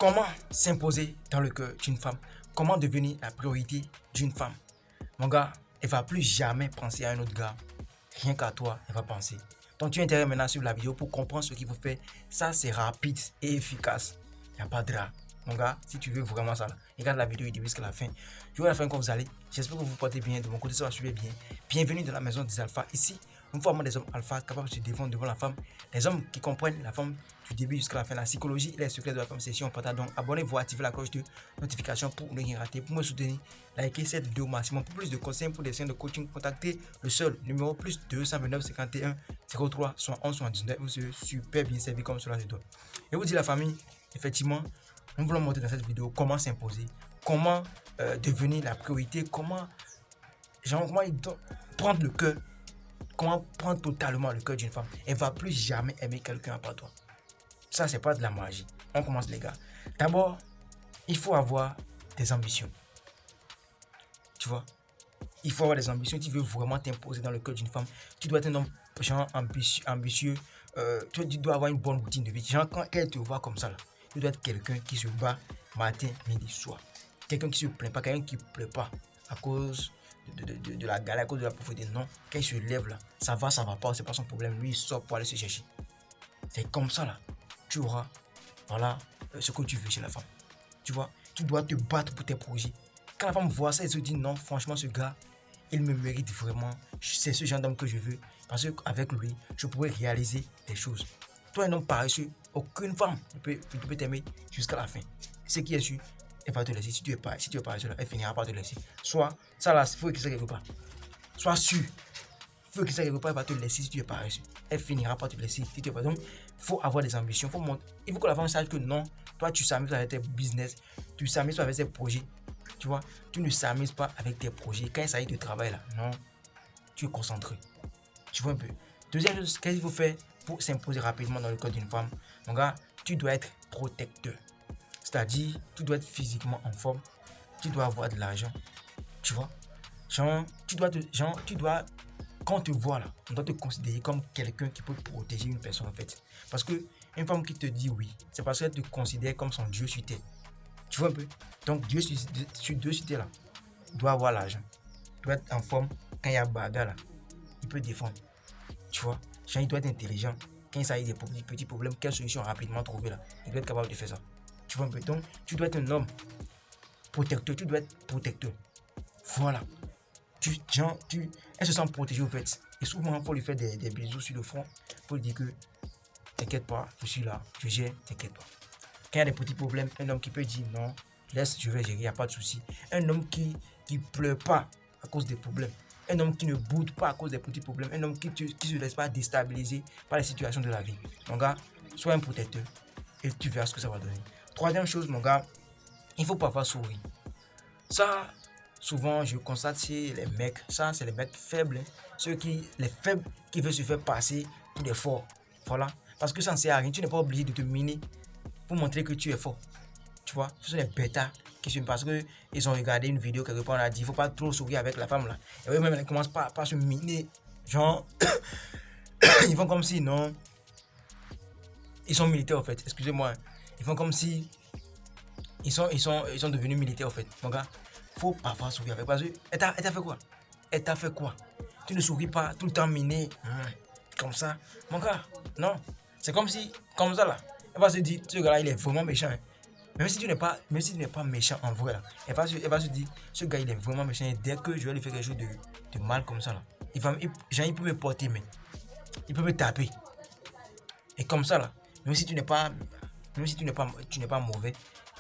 Comment s'imposer dans le cœur d'une femme? Comment devenir la priorité d'une femme? Mon gars, elle va plus jamais penser à un autre gars. Rien qu'à toi, elle va penser. Donc tu as intérêt maintenant à suivre la vidéo pour comprendre ce qu'il faut faire. Ça, c'est rapide et efficace. Il n'y a pas de drap. Mon gars, si tu veux vraiment ça, regarde la vidéo du début jusqu'à la fin. Je vois la fin quand vous allez. J'espère que vous vous portez bien. De mon côté, ça va suivre bien. Bienvenue dans la maison des alphas. Ici, nous formons des hommes alpha capables de se défendre devant la femme. Des hommes qui comprennent la femme du début jusqu'à la fin. La psychologie et les secrets de la femme, c'est si on partage. Donc, abonnez-vous, activez la cloche de notification pour ne rien rater. Pour me soutenir, likez cette vidéo au maximum. Pour plus de conseils, pour des séances de coaching, contactez le seul numéro plus 229 51 03 71 79. Vous serez super bien servi comme cela se doit. Et vous dit la famille, effectivement, nous voulons montrer dans cette vidéo comment s'imposer, comment devenir la priorité, comment prendre le cœur, comment prendre totalement le cœur d'une femme. Elle ne va plus jamais aimer quelqu'un à part toi. Ça, c'est pas de la magie. On commence, les gars. D'abord, il faut avoir des ambitions. Tu vois, il faut avoir des ambitions. Tu veux vraiment t'imposer dans le cœur d'une femme. Tu dois être un homme ambitieux. Tu dois avoir une bonne routine de vie. Genre, quand elle te voit comme ça, là, tu dois être quelqu'un qui se bat matin, midi, soir. Quelqu'un qui se plaint pas, quelqu'un qui ne pleure pas à cause de la galère, à cause de la pauvreté. Non, quand il se lève là, ça va pas, c'est pas son problème. Lui, il sort pour aller se chercher. C'est comme ça là. Tu auras, voilà, ce que tu veux chez la femme. Tu vois, tu dois te battre pour tes projets. Quand la femme voit ça, elle se dit non, franchement, ce gars, il me mérite vraiment. C'est ce genre d'homme que je veux. Parce qu'avec lui, je pourrais réaliser des choses. Toi, un homme paresseux, aucune femme ne peut t'aimer jusqu'à la fin. Ce qui est sûr, elle va te laisser. Si tu es paresseux, elle finira par te laisser. Soit, ça là, il faut que ça quelque part. Sois sûr. Il faut que ça quelque part, elle va te laisser si tu es paresseux. Elle finira par te laisser si tu es paresseux. Donc, il faut avoir des ambitions. Il faut que la femme sache que non, toi, tu s'amuses avec tes business. Tu s'amuses pas avec tes projets. Tu vois, tu ne s'amuses pas avec tes projets. Quand il s'agit de travail là, non, tu es concentré. Tu vois un peu. Deuxième chose, qu'est-ce qu'il faut faire pour s'imposer rapidement dans le corps d'une femme? Mon gars, tu dois être protecteur. C'est-à-dire, tu dois être physiquement en forme. Tu dois avoir de l'argent. Tu vois? Quand on te voit là, on doit te considérer comme quelqu'un qui peut protéger une personne en fait. Parce que une femme qui te dit oui, c'est parce qu'elle te considère comme son Dieu sur terre. Tu vois un peu? Donc Dieu sur terre là, doit avoir l'argent. Doit être en forme. Quand il y a bagarre là, il peut défendre. Tu vois? Il doit être intelligent. Quand il s'agit des petits problèmes, quelle solution rapidement trouver là, il doit être capable de faire ça. Tu vois un peu? Donc tu dois être un homme protecteur. Tu dois être protecteur. Voilà. Elle se sent protégée au fait. Et souvent, il faut lui faire des bisous sur le front pour lui dire que t'inquiète pas, je suis là, je gère, t'inquiète pas. Quand il y a des petits problèmes, un homme qui peut dire non, laisse, je vais gérer, il n'y a pas de souci. Un homme qui ne pleure pas à cause des problèmes. Un homme qui ne boude pas à cause des petits problèmes. Un homme qui ne se laisse pas déstabiliser par les situations de la vie. Mon gars, sois un protecteur et tu verras ce que ça va donner. Troisième chose, mon gars, il faut parfois sourire. Ça, souvent, je constate chez les mecs, ça, c'est les mecs faibles, hein. Les faibles qui veulent se faire passer pour des forts. Voilà. Parce que ça ne sert à rien. Tu n'es pas obligé de te miner pour montrer que tu es fort. Tu vois, ce sont les bêtas qui se parce qu'ils ont regardé une vidéo quelque part, on a dit, il ne faut pas trop sourire avec la femme là. Et eux-mêmes, ils commencent pas à se miner. Genre, ils font comme si, non, ils sont militaires en fait. Excusez-moi. Ils font comme si ils sont devenus militaires en fait. Mon gars, faut parfois sourire avec. Parce que elle t'a fait quoi? Elle t'a fait quoi? Tu ne souris pas tout le temps miné. Comme ça. Mon gars, non. C'est comme si, comme ça là. Elle va se dire, ce gars-là, il est vraiment méchant. Hein. Même si tu n'es pas méchant en vrai là. Elle va se dire, ce gars, il est vraiment méchant. Et dès que je vais lui faire quelque chose de mal comme ça là, il peut me porter, mais il peut me taper. Et comme ça là, même si tu n'es pas mauvais,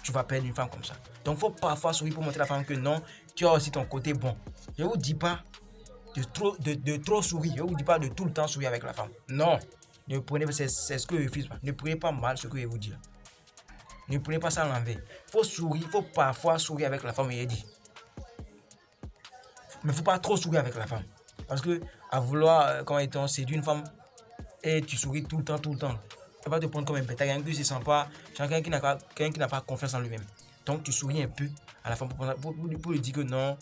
tu vas perdre une femme comme ça. Donc, il faut parfois sourire pour montrer à la femme que non, tu as aussi ton côté bon. Je ne vous dis pas de trop sourire. Je ne vous dis pas de tout le temps sourire avec la femme. Non. Ne prenez pas, c'est ce que je refuse. Ne prenez pas mal ce que je vous dis là. Ne prenez pas ça à l'envers. Il faut sourire, il faut parfois sourire avec la femme, il dit. Mais il ne faut pas trop sourire avec la femme. Parce que à vouloir, quand séduire une femme, et tu souris tout le temps, elle va te prendre comme un bêta, quelqu'un qui ne se sent pas, quelqu'un qui n'a pas confiance en lui-même. Donc tu souris un peu à la femme pour lui dire que non,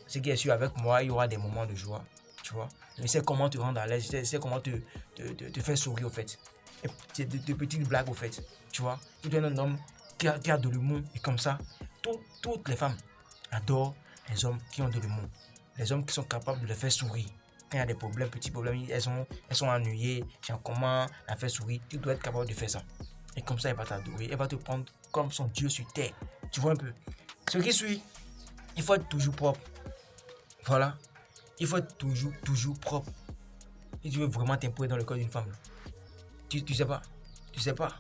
ce qui est sûr avec moi, il y aura des moments de joie, tu vois. Je sais comment te rendre à l'aise, je sais comment te faire sourire au fait. C'est de petites blagues au fait, tu vois. Tu dois être un homme qui a de l'humour. Et comme ça, toutes les femmes adorent les hommes qui ont de l'humour. Les hommes qui sont capables de les faire sourire. Quand il y a des problèmes, petits problèmes, elles sont ennuyées. Genre, comment la faire sourire? Tu dois être capable de faire ça. Et comme ça, elle va t'adorer. Elle va te prendre comme son Dieu sur terre. Tu vois un peu? Ce qui suit, il faut être toujours propre. Voilà. Il faut être toujours propre. Si tu veux vraiment t'imposer dans le corps d'une femme, tu sais pas. Tu sais pas.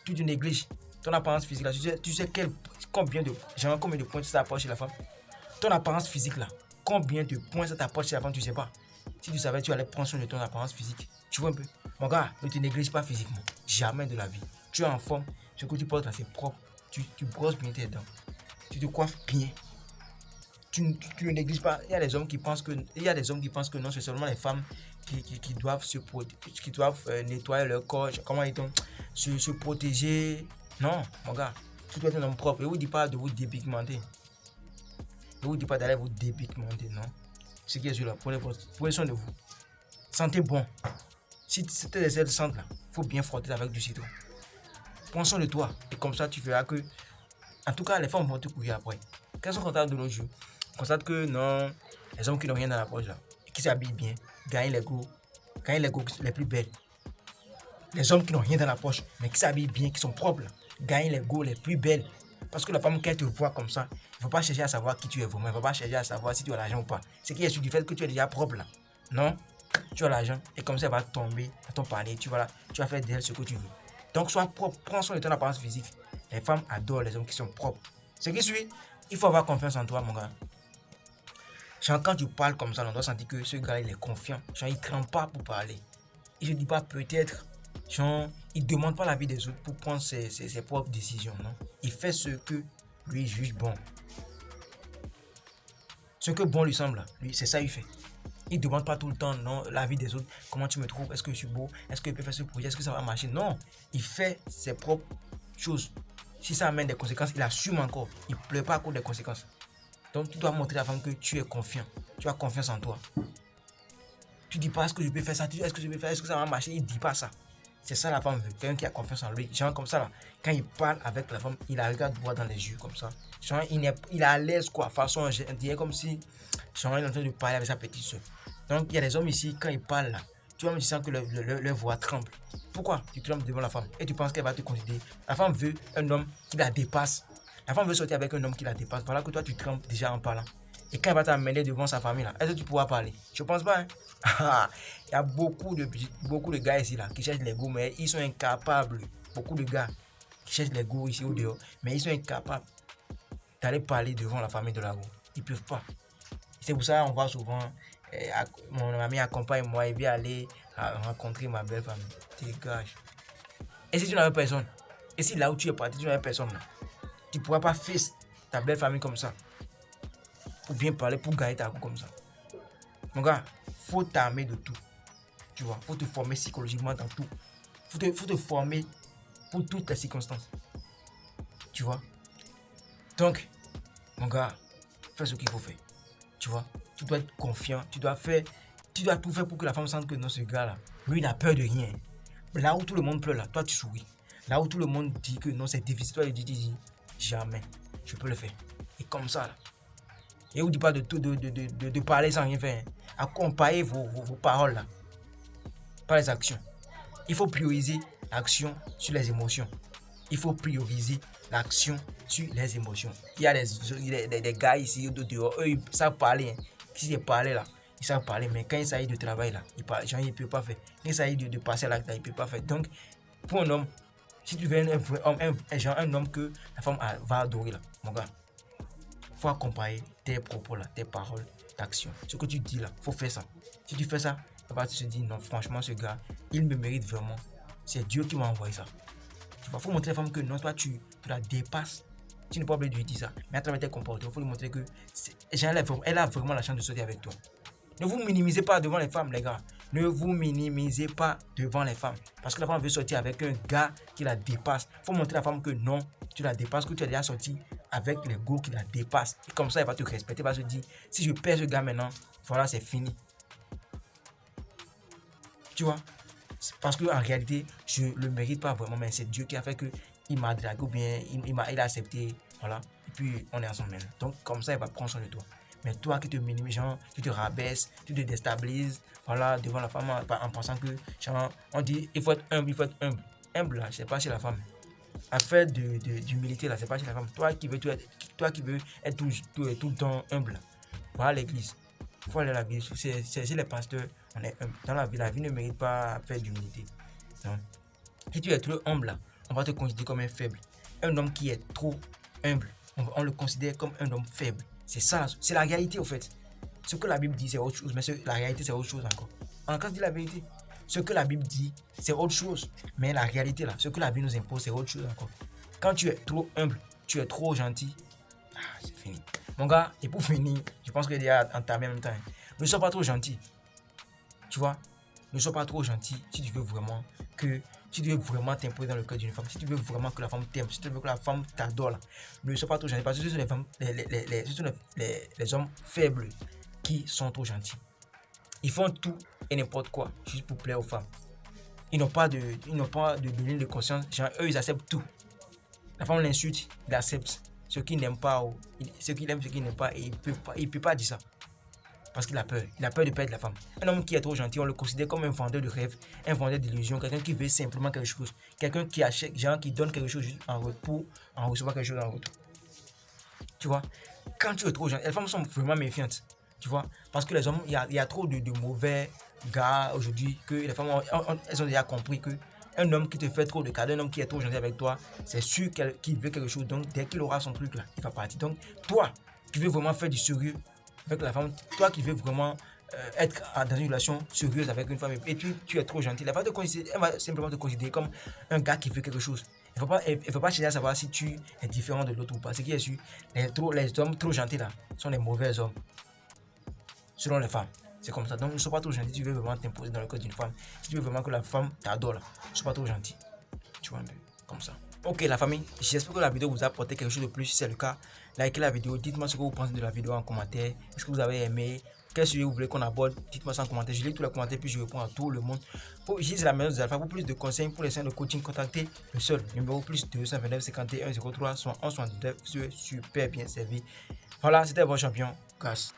Tu te négliges. Ton apparence physique là, tu sais combien de points ça t'apporte chez la femme? Ton apparence physique là, combien de points ça t'apporte chez la femme, tu sais pas. Si tu savais, tu allais prendre soin de ton apparence physique. Tu vois un peu? Mon gars, ne te néglige pas physiquement. Jamais de la vie. Tu es en forme, ce que tu portes là, c'est propre. Tu brosses bien tes dents. Tu te coiffes bien. Tu ne négliges pas. Il y a des hommes qui pensent que non, c'est seulement les femmes qui doivent qui doivent nettoyer leur corps. Comment ils se protéger. Non, mon gars, tu dois être un homme propre. Je ne vous dis pas de vous dépigmenter. Je ne vous dis pas d'aller vous dépigmenter, non. Ce qui est sur là, prenez soin de vous. Sentez bon. Si c'était des ailes sentent là, il faut bien frotter avec du citron. Prends soin de toi. Et comme ça, tu verras que, en tout cas, les femmes vont te courir après. Quand elles sont contentes de nos jours, on constate que non, les hommes qui n'ont rien dans la poche là, qui s'habillent bien, gagnent les go les plus belles. Les hommes qui n'ont rien dans la poche, mais qui s'habillent bien, qui sont propres là, gagnent les go les plus belles. Parce que la femme, quand elle te voit comme ça, il ne faut pas chercher à savoir qui tu es vraiment. Il ne faut pas chercher à savoir si tu as l'argent ou pas. C'est qui est sûr du fait que tu es déjà propre là. Non, tu as l'argent et comme ça, elle va tomber à ton panier. Tu vas faire d'elle ce que tu veux. Donc, sois propre. Prends soin de ton apparence physique. Les femmes adorent les hommes qui sont propres. Ce qui suit, il faut avoir confiance en toi, mon gars. Quand tu parles comme ça, on doit sentir que ce gars, il est confiant. Genre, il ne craint pas pour parler. Il ne dit pas peut-être. Genre, il ne demande pas l'avis des autres pour prendre ses propres décisions, non? Il fait ce que lui juge bon. Ce que bon lui semble, lui, c'est ça qu'il fait. Il ne demande pas tout le temps, non, l'avis des autres. Comment tu me trouves? Est-ce que je suis beau? Est-ce que je peux faire ce projet? Est-ce que ça va marcher? Non, il fait ses propres choses. Si ça amène des conséquences, il assume encore. Il ne pleure pas à cause des conséquences. Donc, tu dois montrer à la femme que tu es confiant. Tu as confiance en toi. Tu ne dis pas, est-ce que je peux faire ça? Est-ce que je peux faire? Est-ce que ça va marcher? Il ne dit pas ça. C'est ça la femme veut. Quelqu'un qui a confiance en lui. Genre comme ça, là, quand il parle avec la femme, il la regarde droit dans les yeux comme ça. Genre, il est à l'aise, quoi. Façon, on dirait comme si genre, il est en train de parler avec sa petite soeur. Donc, il y a des hommes ici, quand ils parlent là, tu vois, tu sens que leur voix tremble. Pourquoi tu trembles devant la femme et tu penses qu'elle va te considérer? La femme veut un homme qui la dépasse. La femme veut sortir avec un homme qui la dépasse. Voilà que toi, tu trembles déjà en parlant. Et quand elle va t'amener devant sa famille, là, est-ce que tu pourras parler? Je pense pas. Hein? Il y a beaucoup de gars ici là, qui cherchent les go, mais ils sont incapables. Beaucoup de gars qui cherchent les go ici au dehors, mais ils sont incapables d'aller parler devant la famille de la go. Ils ne peuvent pas. C'est pour ça qu'on voit souvent mon ami accompagne moi et vient aller rencontrer ma belle famille. Dégage. Et si tu n'avais personne, et si là où tu es parti, tu n'avais personne, là, tu ne pourras pas faire ta belle famille comme ça. Pour bien parler, pour gagner ta go comme ça. Mon gars, faut t'armer de tout. Tu vois, faut te former psychologiquement dans tout. Faut te former pour toutes les circonstances. Tu vois. Donc, mon gars, fais ce qu'il faut faire. Tu vois, tu dois être confiant. Tu dois tout faire pour que la femme sente que non, ce gars-là, lui, il n'a peur de rien. Là où tout le monde pleure, là, toi, tu souris. Là où tout le monde dit que non, c'est difficile, toi, tu dis, jamais, je peux le faire. Et comme ça, là. Et on ne dit pas de parler sans rien faire. Accompagnez vos paroles là, par les actions. Il faut prioriser l'action sur les émotions. Il faut prioriser l'action sur les émotions. Il y a des gars ici dehors, eux ils savent parler. Hein. Si c'est parler là, ils savent parler, mais quand il s'agit de travail là, ils ne peuvent pas faire. Quand il s'agit de passer à l'acte là, ils ne peuvent pas faire. Donc, pour un homme, si tu veux un homme que la femme va adorer là, mon gars, faut accompagner tes propos là, tes paroles, d'actions. Ce que tu dis là, faut faire ça. Si tu fais ça, tu te dis non, franchement, ce gars, il me mérite vraiment. C'est Dieu qui m'a envoyé ça. Tu vois, faut montrer à la femme que non, toi, tu la dépasses. Tu n'es pas obligé de lui dire ça. Mais à travers tes comportements, il faut lui montrer que elle a vraiment la chance de sortir avec toi. Ne vous minimisez pas devant les femmes, les gars. Ne vous minimisez pas devant les femmes. Parce que la femme veut sortir avec un gars qui la dépasse. Il faut montrer à la femme que non, tu la dépasses, que tu as déjà sorti avec les gars qui la dépassent. Et comme ça, elle va te respecter. Elle va se dire, si je perds ce gars maintenant, voilà, c'est fini. Tu vois, Parce qu'en réalité, je ne le mérite pas vraiment, mais c'est Dieu qui a fait que il m'a dragué ou bien il a accepté, voilà, et puis on est ensemble maintenant. Donc comme ça, il va prendre soin de toi. Mais toi qui te minimises, genre, tu te rabaisses, tu te déstabilises, voilà, devant la femme en pensant que, genre, on dit, il faut être humble, il faut être humble. Humble là, c'est pas chez la femme. Affaire d'humilité là, c'est pas chez la femme. Toi qui veux être tout le temps humble, va à l'église. Il faut aller à l'église. C'est chez les pasteurs, on est humble. Dans la vie ne mérite pas faire d'humilité. Non. Si tu es trop humble là, on va te considérer comme un faible. Un homme qui est trop humble, on le considère comme un homme faible. C'est ça, c'est la réalité au fait. Ce que la Bible dit, c'est autre chose, mais la réalité, c'est autre chose encore. En cas de la vérité, ce que la Bible dit, c'est autre chose, mais la réalité, là, ce que la Bible nous impose, c'est autre chose encore. Quand tu es trop humble, tu es trop gentil, c'est fini. Mon gars, et pour finir, je pense qu'il y a entamé en même temps. Ne sois pas trop gentil. Tu vois, ne sois pas trop gentil si tu veux vraiment t'imposer dans le cœur d'une femme, si tu veux vraiment que la femme t'aime, si tu veux que la femme t'adore, là, ne sois pas trop gentil parce que ce sont les femmes, ce sont les hommes faibles qui sont trop gentils. Ils font tout et n'importe quoi juste pour plaire aux femmes. Ils n'ont pas de ligne de conscience. Genre, eux, ils acceptent tout. La femme l'insulte, il accepte. Ce qu'il n'aime pas, ce qu'il aime, ce qu'il n'aime pas, et il peut pas dire ça. Parce qu'il a peur. Il a peur de perdre la femme. Un homme qui est trop gentil, on le considère comme un vendeur de rêves, un vendeur d'illusions, quelqu'un qui veut simplement quelque chose. Quelqu'un qui achète, genre qui donne quelque chose en retour, en recevoir quelque chose en retour. Tu vois, quand tu es trop gentil, les femmes sont vraiment méfiantes. Tu vois, parce que les hommes, il y a trop de mauvais gars aujourd'hui que les femmes, elles ont déjà compris que un homme qui te fait trop de cadeaux, un homme qui est trop gentil avec toi, c'est sûr qu'il veut quelque chose. Donc, dès qu'il aura son truc là, il va partir. Donc, toi, tu veux vraiment faire du sérieux avec la femme, toi qui veux vraiment être dans une relation sérieuse avec une femme et puis tu es trop gentil, elle va simplement te considérer comme un gars qui veut quelque chose. Il ne faut pas chercher à savoir si tu es différent de l'autre ou pas. Ce qui est sûr, les hommes trop gentils là sont les mauvais hommes, selon les femmes. C'est comme ça. Donc ne sois pas trop gentil si tu veux vraiment t'imposer dans le cœur d'une femme. Si tu veux vraiment que la femme t'adore, ne sois pas trop gentil. Tu vois un peu comme ça. Ok la famille, j'espère que la vidéo vous a apporté quelque chose de plus. Si c'est le cas, likez la vidéo, dites-moi ce que vous pensez de la vidéo en commentaire. Est-ce que vous avez aimé? Quel sujet vous voulez qu'on aborde? Dites-moi ça en commentaire. Je lis tous les commentaires puis je réponds à tout le monde. Ici c'est la maison des alphas. Pour plus de conseils, pour les séances de coaching, contactez le seul numéro plus 229 51 03 71 69. Je suis super bien servi. Voilà, c'était votre champion. Grâce.